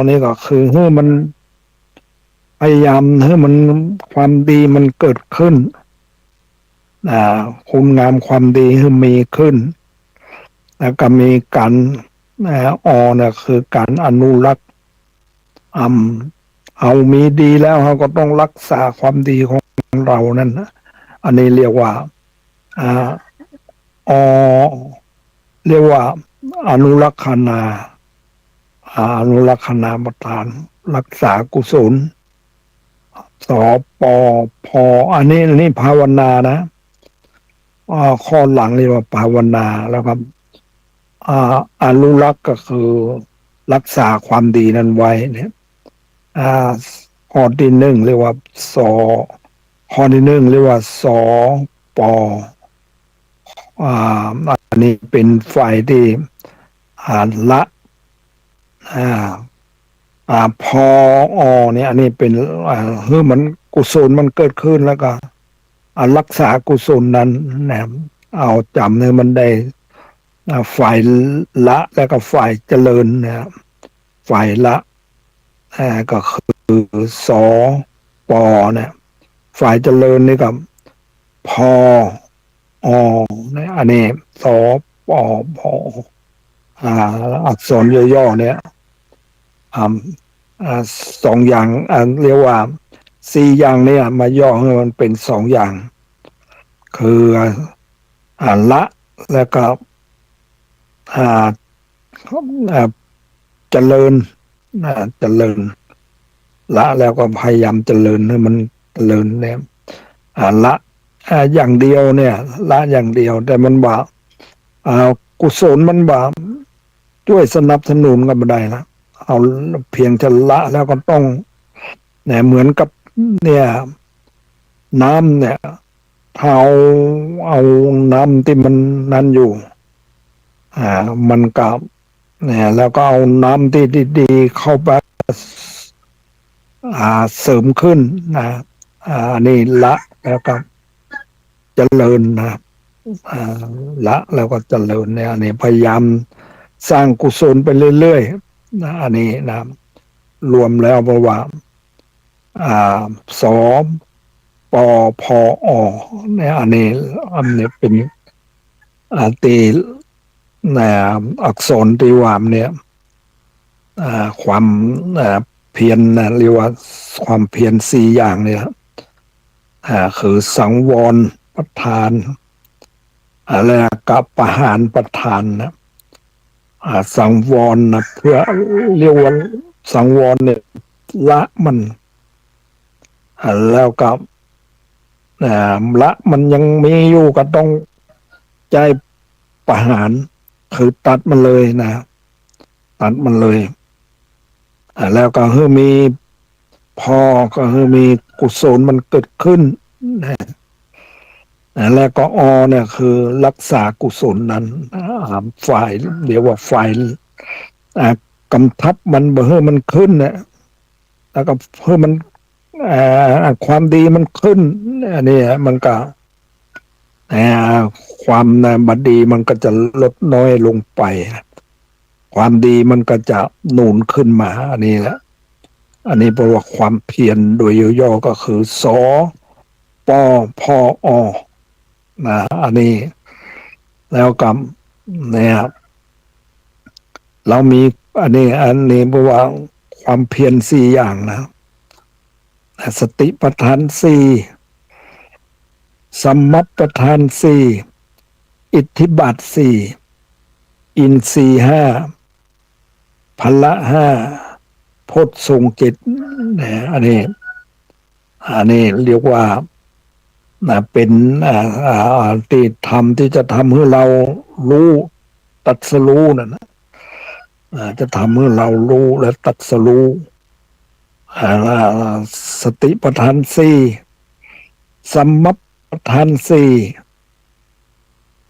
นี่ก็คือให้มันพยายามให้มันความดีมันเกิดขึ้นคุณงามความดีให้มีขึ้นแล้วก็มีการเนี่ยคือการอนุรักษ์เอามีดีแล้วเราก็ต้องรักษาความดีของเรานั่นนะอันนี้เรียกว่าเรียกว่า อนุรักษนาอนุรักษนาประทานรักษากุศลสปพอันนี้ภาวนานะข้อหลังเรียกว่าภาวนาแล้วครับอนุรักษ์ก็คือรักษาความดีนั้นไว้เนี่ยอ่าข้อที่หนึ่งเรียกว่าสอข้อที่หนึ่งเรียกว่าสอปออันนี้เป็นฝ่ายที่ละอ่าพอเนี่ยอันนี้เป็นคือมันกุศลมันเกิดขึ้นแล้วก็รักษากุศลนั้นนะเอาจำเนี่ยมันได้ฝ่ายละแล้วก็ฝ่ายเจริญนะฝ่ายละก็คือสอปอเนี่ยฝ่ายเจริญนี่กับพอเนี่ยอันนี้สอปอพออักษรย่อๆเนี่ยอ่าสองอย่างเรียกว่าสี่อย่างเนี่ยมาย่อให้มันเป็นสองอย่าง คือละแล้วก็อ่าเจริญเจริญละแล้วก็พยายามเจริญให้มันเจริญเนี่ยละอย่างเดียวเนี่ยละอย่างเดียวแต่มันว่ากุศลมันว่าช่วยสนับสนุนกันไม่ได้นะเอาเพียงจะละแล้วก็ต้องเนี่ยเหมือนกับเนี่ยน้ำเนี่ยถ้าเอาน้ำที่มันนั่นอยู่มันกับเนี่ยแล้วก็เอาน้ำที่ดีๆเข้าไปเสริมขึ้นนะอันนี้ละแล้วก็เจริญนะละแล้วก็เจริญเนี่ยอันนี้พยายามสร้างกุศลไปเรื่อยๆนะอันนี้นะรวมแล้วเพราะว่าสอปอพอเนี่ยอันนี้เป็นตีนะอักษรตีวามเนี่ยความเพียรนะเรียกว่าความเพียรสี่อย่างเนี่ยคือสังวรประทานอะไรกับประหารประทานนะสังวรนะเพื่อเรียกว่าสังวรเนี่ยละมันแล้วกับละมันยังมีอยู่ก็ต้องใจประหารคือตัดมันเลยนะตัดมันเลยแล้วก็คือมีพอก็คือมีกุศลมันเกิดขึ้นนะแล้วก็เนี่ยคือรักษากุศลนั้นฝ่ายเรียกว่าฝ่ายกำทับมันเพื่อมันขึ้นนะแล้วก็เพื่อมันความดีมันขึ้นอันนี้มันก็ความบดีมันก็จะลดน้อยลงไปความดีมันก็จะหนุนขึ้นมาอันนี้แหละอันนี้แปลว่าความเพียรโดยย่อๆก็คือสอปอพอนะอันนี้แล้วกับเนี่ยเรามีอันนี้แปลว่าความเพียรสี่อย่างนะสติปัฏฐานสี่สัมมัปปทานสี่อิทธิบาทสี่อินทรีย์ห้าพละห้าโพชฌงค์เจ็ดนะอันนี้เรียกว่าเป็นที่ทำที่จะทำให้เรารู้ตรัสรู้นั่นนะจะทำให้เรารู้และตรัสรู้สติปัฏฐานสี่สัมมัปปทานสี่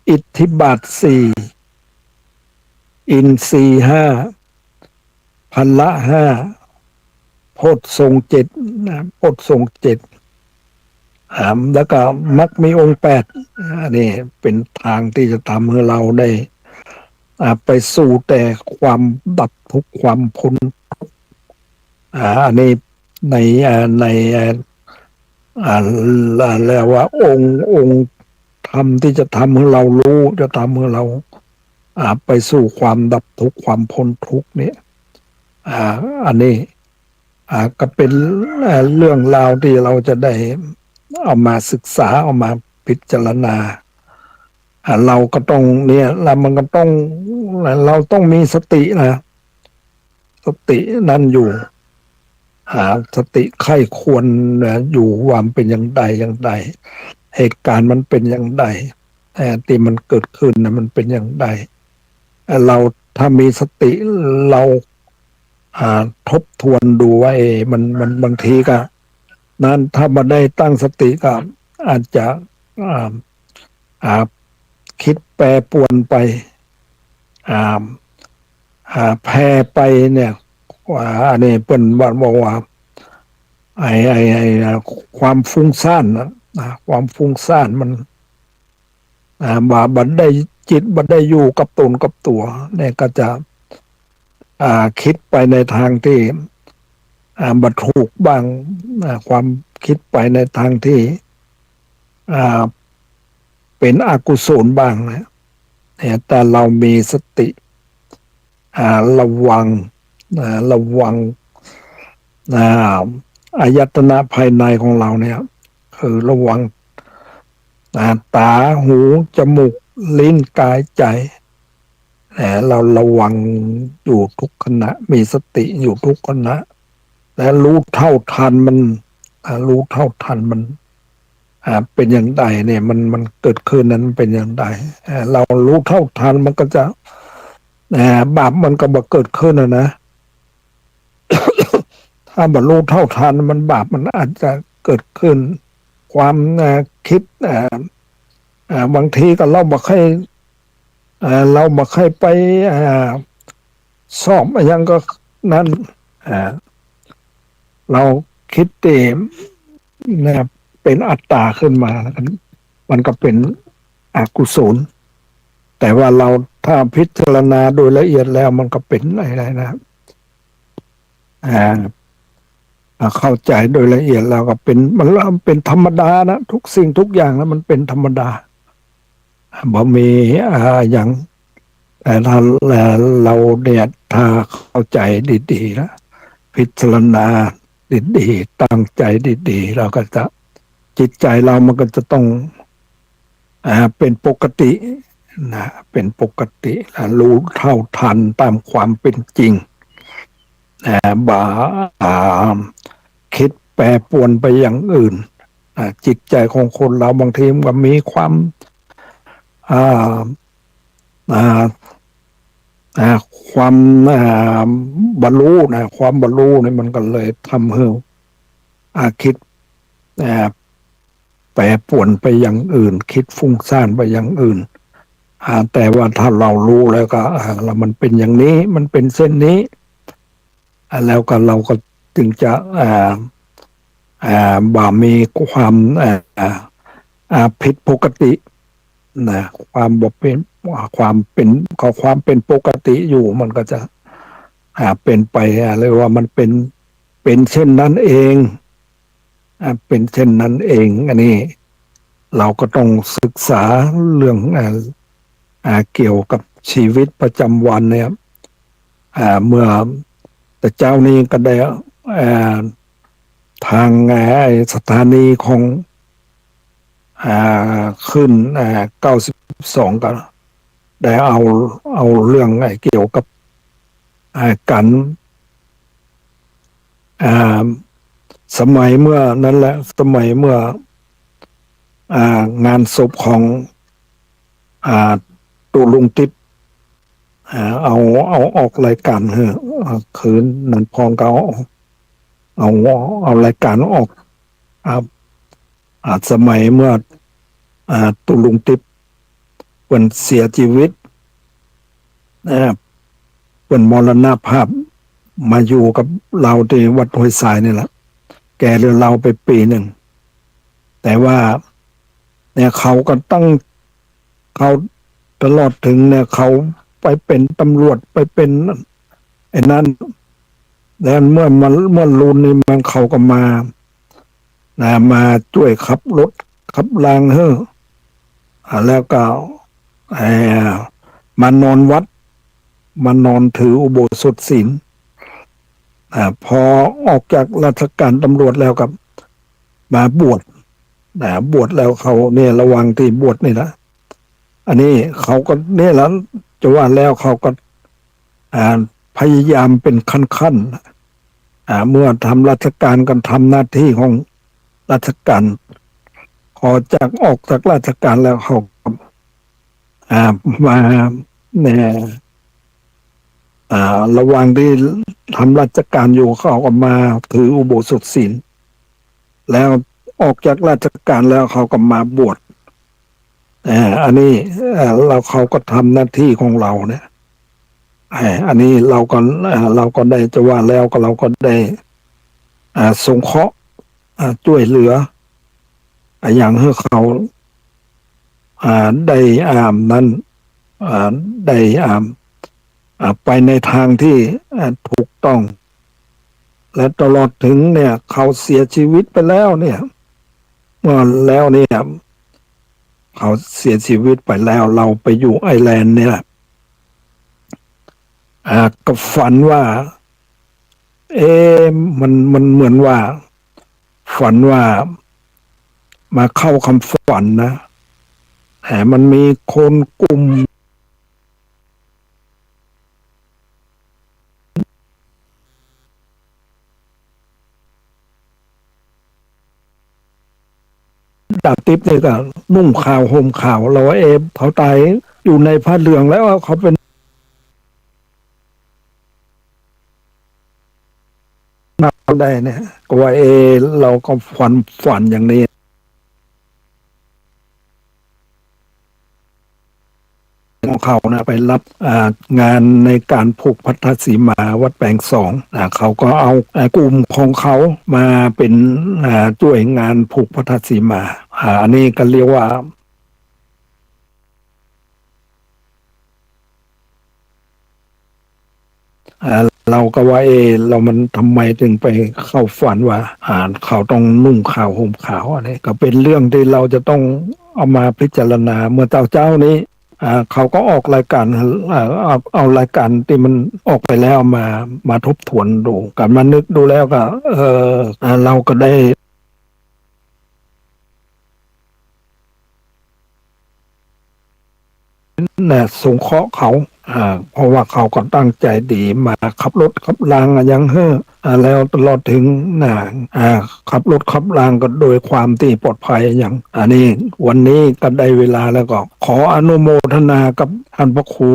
อิทธิบาทสี่อินทรีย์ห้าพละห้าโพชฌงค์เจ็ดนะโพชฌงค์เจ็ดแล้วก็มรรคมีองค์แปดนี่เป็นทางที่จะทำให้เราได้ไปสู่แต่ความดับทุกข์ความพ้นอันนี้ในแล้วว่าองค์ธรรมที่จะทำให้เรารู้จะทำให้เราไปสู่ความดับทุกข์ความพ้นทุกข์นี้อันนี้ก็เป็นเรื่องราวที่เราจะได้เอามาศึกษาเอามาพิจารณา เราก็ต้องเนี่ยแล้วมันก็ต้องเราต้องมีสตินะสตินั่นอยู่หาสติไข้ควรนะอยู่ว่ามันเป็นอย่างใดอย่างใดเหตุการณ์มันเป็นอย่างใดที่มันเกิดขึ้นนะมันเป็นอย่างใดเราถ้ามีสติเราทบทวนดูว่ามันบางทีก็นั้นถ้ามาได้ตั้งสติก็อาจจะอ่าอ่าคิดแปรปรวนไปอ่าแพ้ไปเนี่ยว่าอันนี้เป็นบอกว่าความฟุ้งซ่านนะความฟุ้งซ่านมันบัดได้จิตบัดได้อยู่กับตนกับตัวเนี่ยก็จะคิดไปในทางที่บัดถูกบ้างความคิดไปในทางที่เป็นอกุศลบ้างนะแต่เรามีสติระวังระวังอายตนะภายในของเราเนี่ยคือระวังตาหูจมูกลิ้นกายใจเราระวังอยู่ทุกขณะมีสติอยู่ทุกขณะและรู้เท่าทันมันรู้เท่าทันมันเป็นอย่างใดเนี่ยมันเกิดขึ้นนั้นเป็นอย่างใดเรารู้เท่าทันมันก็จะบาปมันก็บ่เกิดขึ้นนะถ้าบ่รู้เท่าทันมันบาปมันอาจจะเกิดขึ้นความคิดบางทีก็เราบ่ค่อยเราบ่ค่อยไปสอบอย่างก็นั้นเราคิดเต็มนะครับเป็นอัตตาขึ้นมามันก็เป็นอกุศลแต่ว่าเราถ้าพิจารณาโดยละเอียดแล้วมันก็เป็นอะไรนะครับเข้าใจโดยละเอียดแล้วก็มันเป็นธรรมดานะทุกสิ่งทุกอย่างแล้วมันเป็นธรรมดาบ่มีอย่างแต่ถ้าเราเนี่ยถ้าเข้าใจดีๆแล้วพิจารณาดีๆตั้งใจดีๆเราก็จะจิตใจเรามันก็จะต้องเป็นปกตินะเป็นปกติรู้เท่าทันตามความเป็นจริงบ่คิดแปรปรวนไปอย่างอื่นจิตใจของคนเราบางทีมันก็มีความความบรรลุนะความบรรลุนี่มันก็เลยทำให้คิดแปรปรวนไปอย่างอื่นคิดฟุ้งซ่านไปอย่างอื่นแต่ว่าถ้าเรารู้แล้วก็แล้วมันเป็นอย่างนี้มันเป็นเส้นนี้แล้วก็เราก็จึงจะบ่มีความผิดปกตินะความบ่เป็นความเป็นปกติอยู่มันก็จะเป็นไปเลยว่ามันเป็นเช่นนั้นเองเป็นเช่นนั้นเองอันนี้เราก็ต้องศึกษาเรื่องเกี่ยวกับชีวิตประจำวันเนี่ยเมื่อแต่เจ้านี้ก็ได้ทางสถานีของขึ้น92ก็ได้เอาเรื่องเกี่ยวกับการสมัยเมื่อนั้นแหละสมัยเมื่องานศพของตูลุงติ๊บเอาออกรายการคืนนั้นพองเขาเอารายการออกสมัยเมื่อตูลุงติ๊บเป็นเสียชีวิตเป็นมรณภาพมาอยู่กับเราที่วัดห้วยทรายนี่แหละแกเรือเราไปปีหนึ่งแต่ว่าเนี่ยเขาก็เขาตลอดถึงเนี่ยเขาไปเป็นตำรวจไปเป็นไอ้นั้นแล้วเมื่อรุนนี่มันเขาก็มาช่วยขับรถขับรางแล้วก็มานอนวัดมานอนถืออุโบสถศีลพอออกจากราชการตำรวจแล้วกับมาบวชบวชแล้วเขาเนี่ยระวังที่บวชนี่นะ อันนี้เขาก็เนี่ยแล้วจะว่าแล้วเขาก็อ่าพยายามเป็นขั้นเมื่อทำราชการกันทำหน้าที่ของราชการพอจากออกจากราชการแล้วเขาก็มาเนี่ยระหว่างที่ทำราชการอยู่เขาก็มาถืออุโบสถศีลแล้วออกจากราชการแล้วเขาก็มาบวชอันนี้เราเขาก็ทำหน้าที่ของเราเนี่ยอันนี้เราก็ได้จะว่าแล้วก็เราก็ได้สงเคราะห์ช่วยเหลืออย่างให้เขาได้นั้นได้ไปในทางที่ถูกต้องและตลอดถึงเนี่ยเขาเสียชีวิตไปแล้วเนี่ยเมื่อแล้วเนี่ยเขาเสียชีวิตไปแล้วเราไปอยู่ไอร์แลนด์เนี่ยก็ฝันว่ามันเหมือนว่าฝันว่ามาเข้าคำฝันนะแต่มันมีคนกลุ่มดาบติ๊บเนี่ยก็นุ่งขาวห่มขาวเราว่าเขาตายอยู่ในผ้าเหลืองแล้วเขาเป็นมาได้เนี่ยก็ว่าเราก็ฝันอย่างนี้ของเขานะไปรับงานในการผูกพัทธสีมาวัดแปลงสองเขาก็เอากลุ่มของเขามาเป็นช่วยงานผูกพัทธสีมาอันนี้ก็เรียกว่าเราก็ว่าเรามันทำไมถึงไปเข้าฝันว่าเขาต้องนุ่งขาวห่มขาวอะไรก็เป็นเรื่องที่เราจะต้องเอามาพิจารณาเมื่อเจ้านี้เขาก็ออกรายการเอารายการที่มันออกไปแล้วมาทบทวนดูกันมานึกดูแล้วก็เราก็ได้สงเคราะห์เขาเพราะว่าเขาก็ตั้งใจดีมาขับรถขับรางยังแล้วตลอดถึงขับรถขับรางก็โดยความที่ปลอดภัยอย่างอันนี้วันนี้ก็ได้เวลาแล้วก็ขออนุโมทนากับท่านพระครู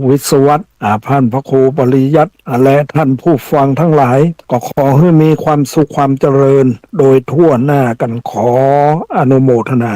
วิศวัตท่านพระครูปริยัติและท่านผู้ฟังทั้งหลายก็ขอให้มีความสุขความเจริญโดยทั่วหน้ากันขออนุโมทนา